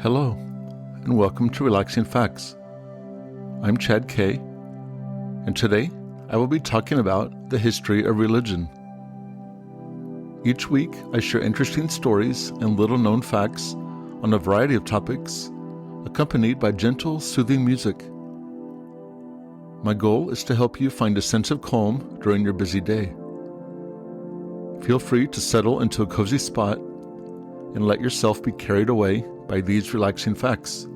Hello, and welcome to Relaxing Facts. I'm Chad K, and today I will be talking about the history of religion. Each week, I share interesting stories and little-known facts on a variety of topics, accompanied by gentle, soothing music. My goal is to help you find a sense of calm during your busy day. Feel free to settle into a cozy spot and let yourself be carried away by these relaxing facts.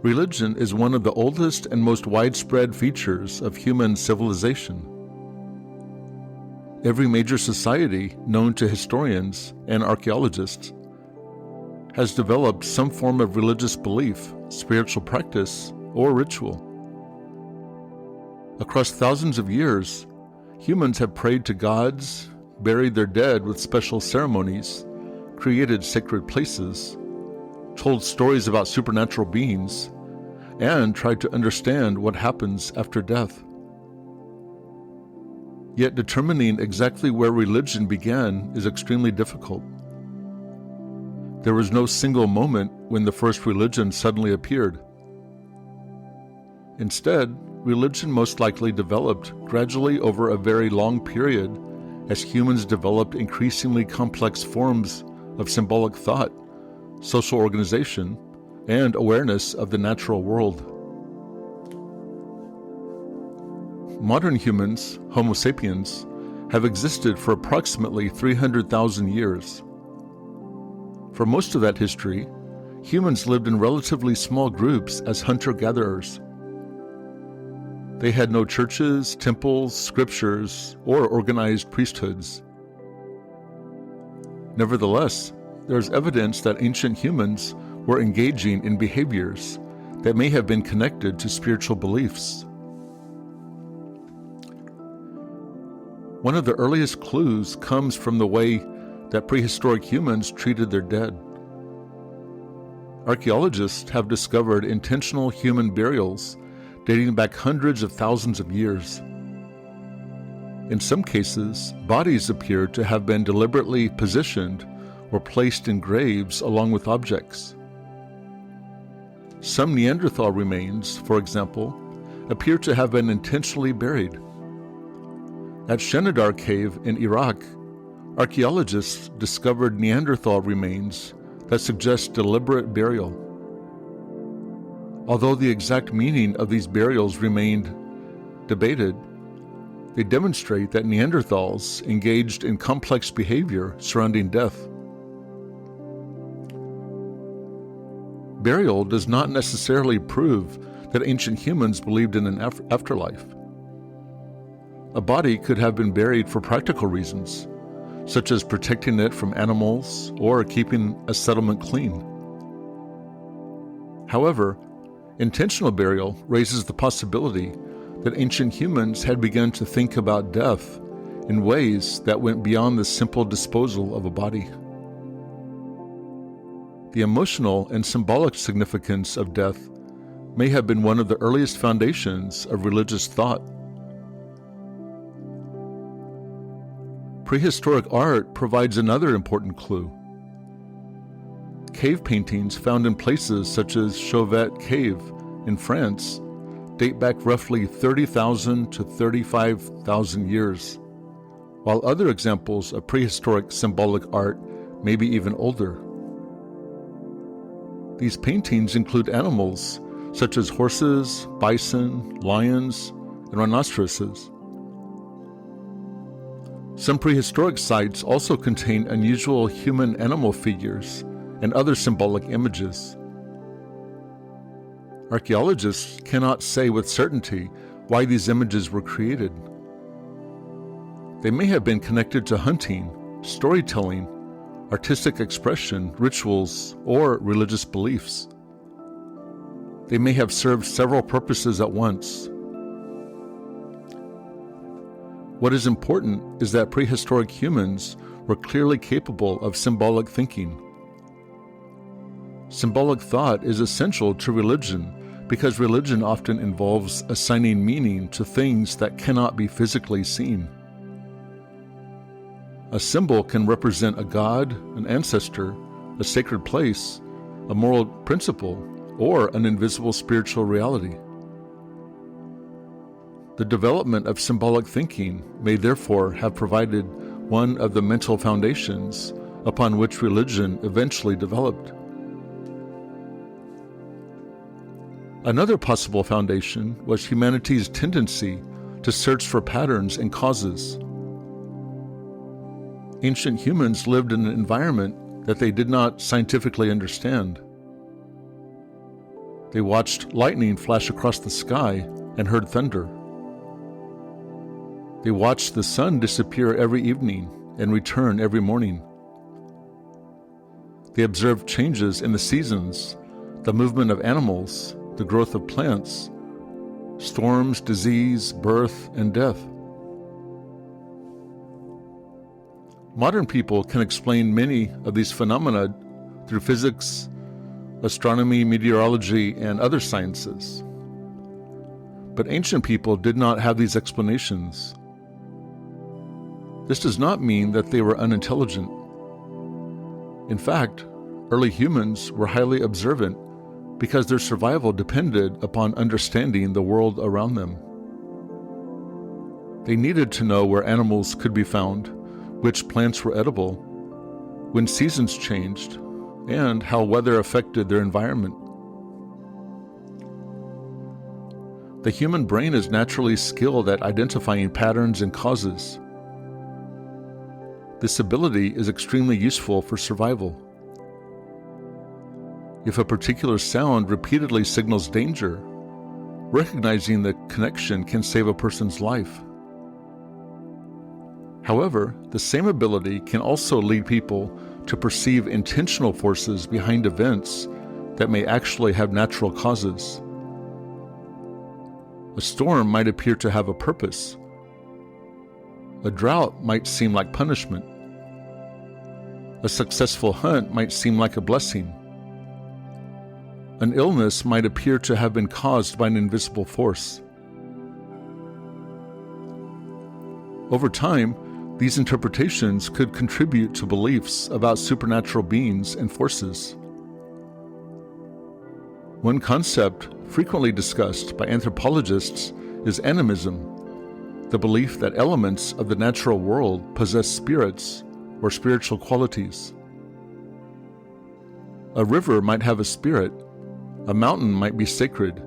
Religion is one of the oldest and most widespread features of human civilization. Every major society known to historians and archaeologists has developed some form of religious belief, spiritual practice, or ritual. Across thousands of years, humans have prayed to gods, buried their dead with special ceremonies, created sacred places, told stories about supernatural beings, and tried to understand what happens after death. Yet determining exactly where religion began is extremely difficult. There was no single moment when the first religion suddenly appeared. Instead, religion most likely developed gradually over a very long period as humans developed increasingly complex forms of symbolic thought, social organization, and awareness of the natural world. Modern humans, Homo sapiens, have existed for approximately 300,000 years. For most of that history, humans lived in relatively small groups as hunter-gatherers. They had no churches, temples, scriptures, or organized priesthoods. Nevertheless, there is evidence that ancient humans were engaging in behaviors that may have been connected to spiritual beliefs. One of the earliest clues comes from the way that prehistoric humans treated their dead. Archaeologists have discovered intentional human burials dating back hundreds of thousands of years. In some cases, bodies appear to have been deliberately positioned or placed in graves along with objects. Some Neanderthal remains, for example, appear to have been intentionally buried. At Shenadar Cave in Iraq, archaeologists discovered Neanderthal remains that suggest deliberate burial. Although the exact meaning of these burials remained debated, they demonstrate that Neanderthals engaged in complex behavior surrounding death. Burial does not necessarily prove that ancient humans believed in an afterlife. A body could have been buried for practical reasons, such as protecting it from animals or keeping a settlement clean. However, intentional burial raises the possibility that ancient humans had begun to think about death in ways that went beyond the simple disposal of a body. The emotional and symbolic significance of death may have been one of the earliest foundations of religious thought. Prehistoric art provides another important clue. Cave paintings found in places such as Chauvet Cave in France date back roughly 30,000 to 35,000 years, while other examples of prehistoric symbolic art may be even older. These paintings include animals such as horses, bison, lions, and rhinoceroses. Some prehistoric sites also contain unusual human-animal figures and other symbolic images. Archaeologists cannot say with certainty why these images were created. They may have been connected to hunting, storytelling, artistic expression, rituals, or religious beliefs. They may have served several purposes at once. What is important is that prehistoric humans were clearly capable of symbolic thinking. Symbolic thought is essential to religion because religion often involves assigning meaning to things that cannot be physically seen. A symbol can represent a god, an ancestor, a sacred place, a moral principle, or an invisible spiritual reality. The development of symbolic thinking may therefore have provided one of the mental foundations upon which religion eventually developed. Another possible foundation was humanity's tendency to search for patterns and causes. Ancient humans lived in an environment that they did not scientifically understand. They watched lightning flash across the sky and heard thunder. They watched the sun disappear every evening and return every morning. They observed changes in the seasons, the movement of animals, the growth of plants, storms, disease, birth, and death. Modern people can explain many of these phenomena through physics, astronomy, meteorology, and other sciences. But ancient people did not have these explanations. This does not mean that they were unintelligent. In fact, early humans were highly observant because their survival depended upon understanding the world around them. They needed to know where animals could be found, which plants were edible, when seasons changed, and how weather affected their environment. The human brain is naturally skilled at identifying patterns and causes. This ability is extremely useful for survival. If a particular sound repeatedly signals danger, recognizing the connection can save a person's life. However, the same ability can also lead people to perceive intentional forces behind events that may actually have natural causes. A storm might appear to have a purpose. A drought might seem like punishment. A successful hunt might seem like a blessing. An illness might appear to have been caused by an invisible force. Over time, these interpretations could contribute to beliefs about supernatural beings and forces. One concept frequently discussed by anthropologists is animism, the belief that elements of the natural world possess spirits or spiritual qualities. A river might have a spirit, a mountain might be sacred,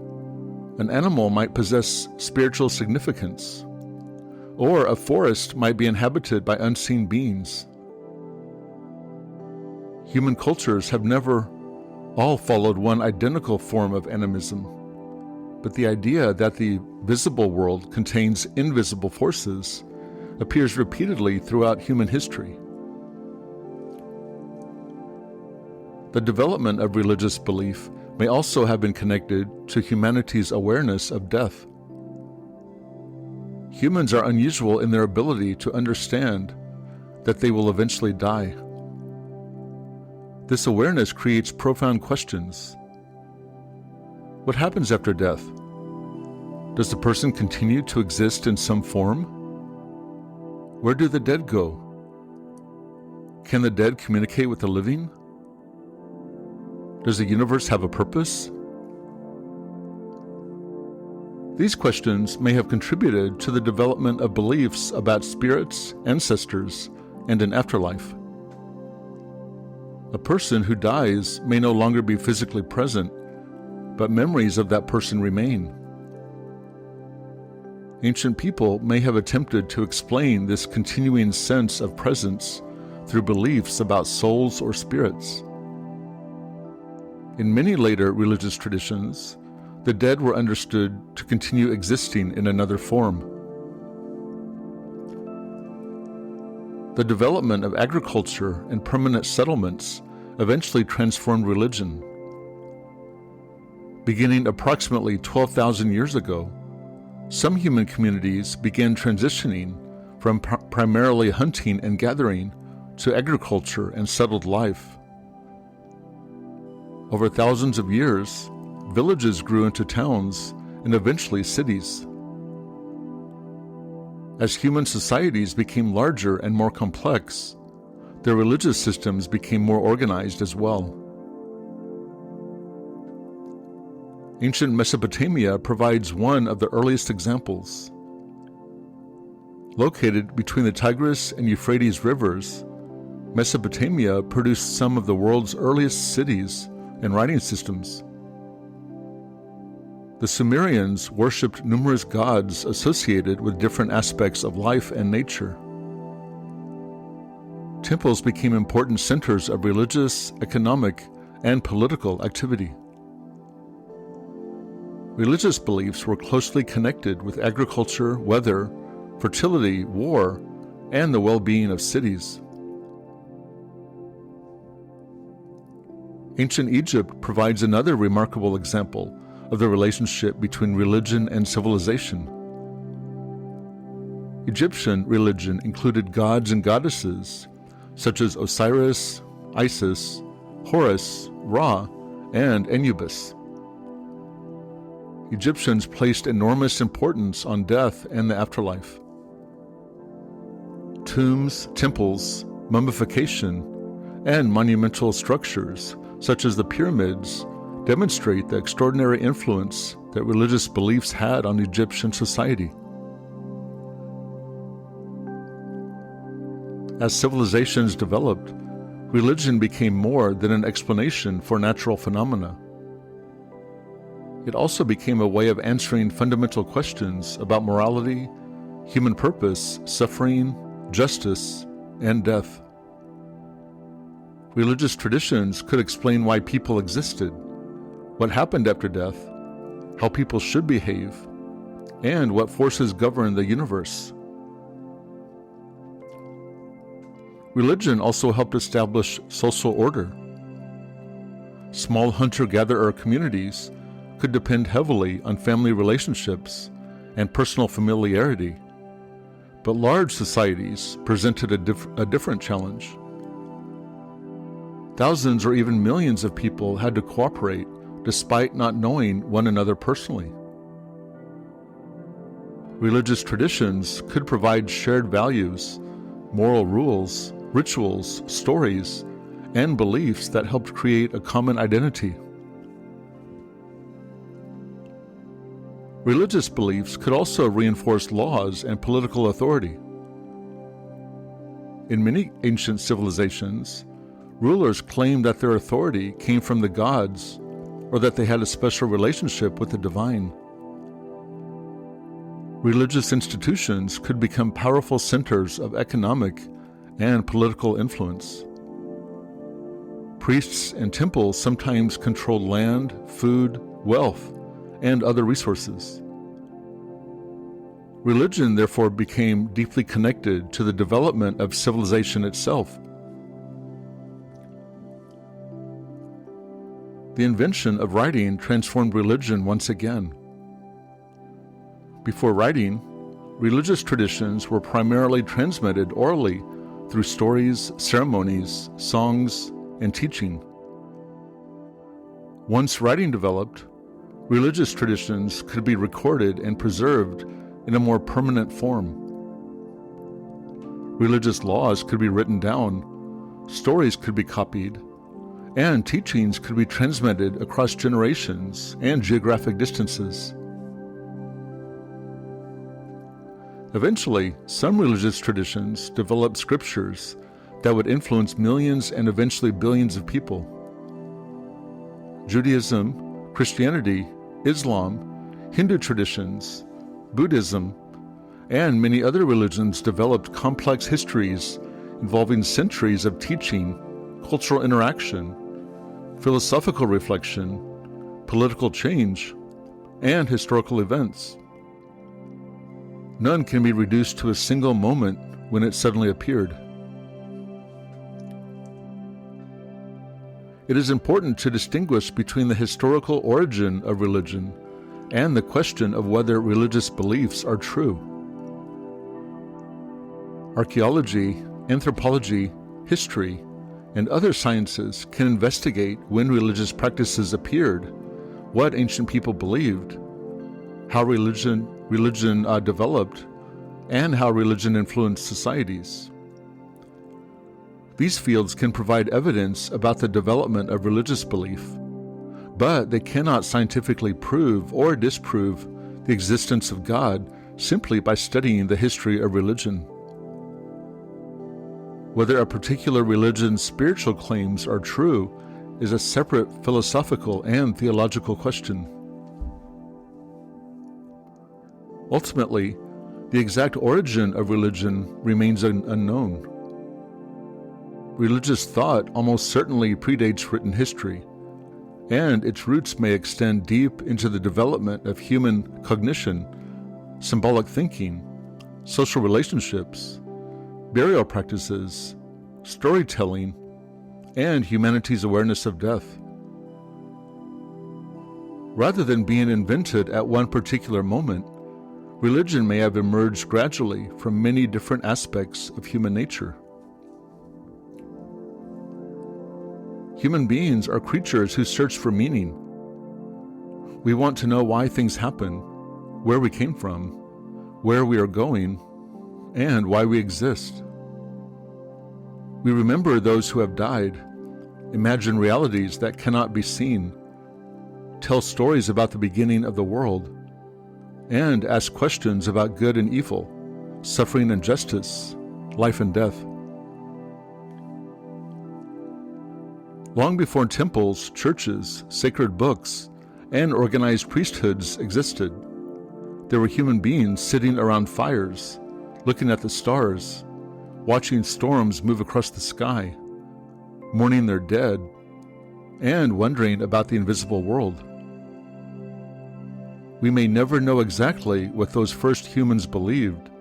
an animal might possess spiritual significance, or a forest might be inhabited by unseen beings. Human cultures have never all followed one identical form of animism, but the idea that the visible world contains invisible forces appears repeatedly throughout human history. The development of religious belief may also have been connected to humanity's awareness of death. Humans are unusual in their ability to understand that they will eventually die. This awareness creates profound questions. What happens after death? Does the person continue to exist in some form? Where do the dead go? Can the dead communicate with the living? Does the universe have a purpose? These questions may have contributed to the development of beliefs about spirits, ancestors, and an afterlife. A person who dies may no longer be physically present, but memories of that person remain. Ancient people may have attempted to explain this continuing sense of presence through beliefs about souls or spirits. In many later religious traditions, the dead were understood to continue existing in another form. The development of agriculture and permanent settlements eventually transformed religion. Beginning approximately 12,000 years ago, some human communities began transitioning from primarily hunting and gathering to agriculture and settled life. Over thousands of years, villages grew into towns and eventually cities. As human societies became larger and more complex, their religious systems became more organized as well. Ancient Mesopotamia provides one of the earliest examples. Located between the Tigris and Euphrates rivers, Mesopotamia produced some of the world's earliest cities and writing systems. The Sumerians worshipped numerous gods associated with different aspects of life and nature. Temples became important centers of religious, economic, and political activity. Religious beliefs were closely connected with agriculture, weather, fertility, war, and the well-being of cities. Ancient Egypt provides another remarkable example of the relationship between religion and civilization. Egyptian religion included gods and goddesses such as Osiris, Isis, Horus, Ra, and Anubis. Egyptians placed enormous importance on death and the afterlife. Tombs, temples, mummification, and monumental structures such as the pyramids demonstrate the extraordinary influence that religious beliefs had on Egyptian society. As civilizations developed, religion became more than an explanation for natural phenomena. It also became a way of answering fundamental questions about morality, human purpose, suffering, justice, and death. Religious traditions could explain why people existed, what happened after death, how people should behave, and what forces govern the universe. Religion also helped establish social order. Small hunter-gatherer communities could depend heavily on family relationships and personal familiarity, but large societies presented a different challenge. Thousands or even millions of people had to cooperate despite not knowing one another personally. Religious traditions could provide shared values, moral rules, rituals, stories, and beliefs that helped create a common identity. Religious beliefs could also reinforce laws and political authority. In many ancient civilizations, rulers claimed that their authority came from the gods or that they had a special relationship with the divine. Religious institutions could become powerful centers of economic and political influence. Priests and temples sometimes controlled land, food, wealth, and other resources. Religion therefore became deeply connected to the development of civilization itself. The invention of writing transformed religion once again. Before writing, religious traditions were primarily transmitted orally through stories, ceremonies, songs, and teaching. Once writing developed, religious traditions could be recorded and preserved in a more permanent form. Religious laws could be written down, stories could be copied, and teachings could be transmitted across generations and geographic distances. Eventually, some religious traditions developed scriptures that would influence millions and eventually billions of people. Judaism, Christianity, Islam, Hindu traditions, Buddhism, and many other religions developed complex histories involving centuries of teaching, cultural interaction, philosophical reflection, political change, and historical events. None can be reduced to a single moment when it suddenly appeared. It is important to distinguish between the historical origin of religion and the question of whether religious beliefs are true. Archaeology, anthropology, history, and other sciences can investigate when religious practices appeared, what ancient people believed, how religion developed, and how religion influenced societies. These fields can provide evidence about the development of religious belief, but they cannot scientifically prove or disprove the existence of God simply by studying the history of religion. Whether a particular religion's spiritual claims are true is a separate philosophical and theological question. Ultimately, the exact origin of religion remains unknown. Religious thought almost certainly predates written history, and its roots may extend deep into the development of human cognition, symbolic thinking, social relationships, burial practices, storytelling, and humanity's awareness of death. Rather than being invented at one particular moment, religion may have emerged gradually from many different aspects of human nature. Human beings are creatures who search for meaning. We want to know why things happen, where we came from, where we are going, and why we exist. We remember those who have died, imagine realities that cannot be seen, tell stories about the beginning of the world, and ask questions about good and evil, suffering and justice, life and death. Long before temples, churches, sacred books, and organized priesthoods existed, there were human beings sitting around fires, looking at the stars, watching storms move across the sky, mourning their dead, and wondering about the invisible world. We may never know exactly what those first humans believed,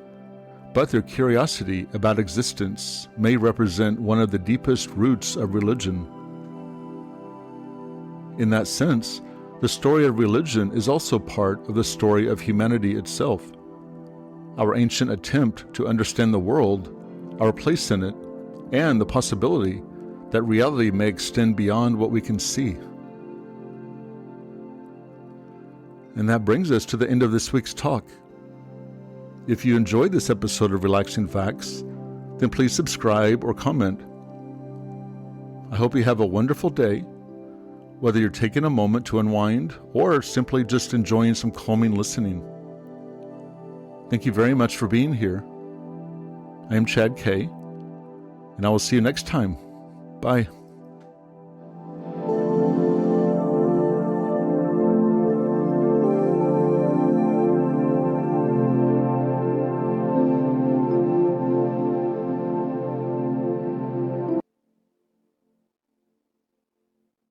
but their curiosity about existence may represent one of the deepest roots of religion. In that sense, the story of religion is also part of the story of humanity itself, our ancient attempt to understand the world, our place in it, and the possibility that reality may extend beyond what we can see. And that brings us to the end of this week's talk. If you enjoyed this episode of Relaxing Facts, then please subscribe or comment. I hope you have a wonderful day, whether you're taking a moment to unwind or simply just enjoying some calming listening. Thank you very much for being here. I am Chad K, and I will see you next time. Bye.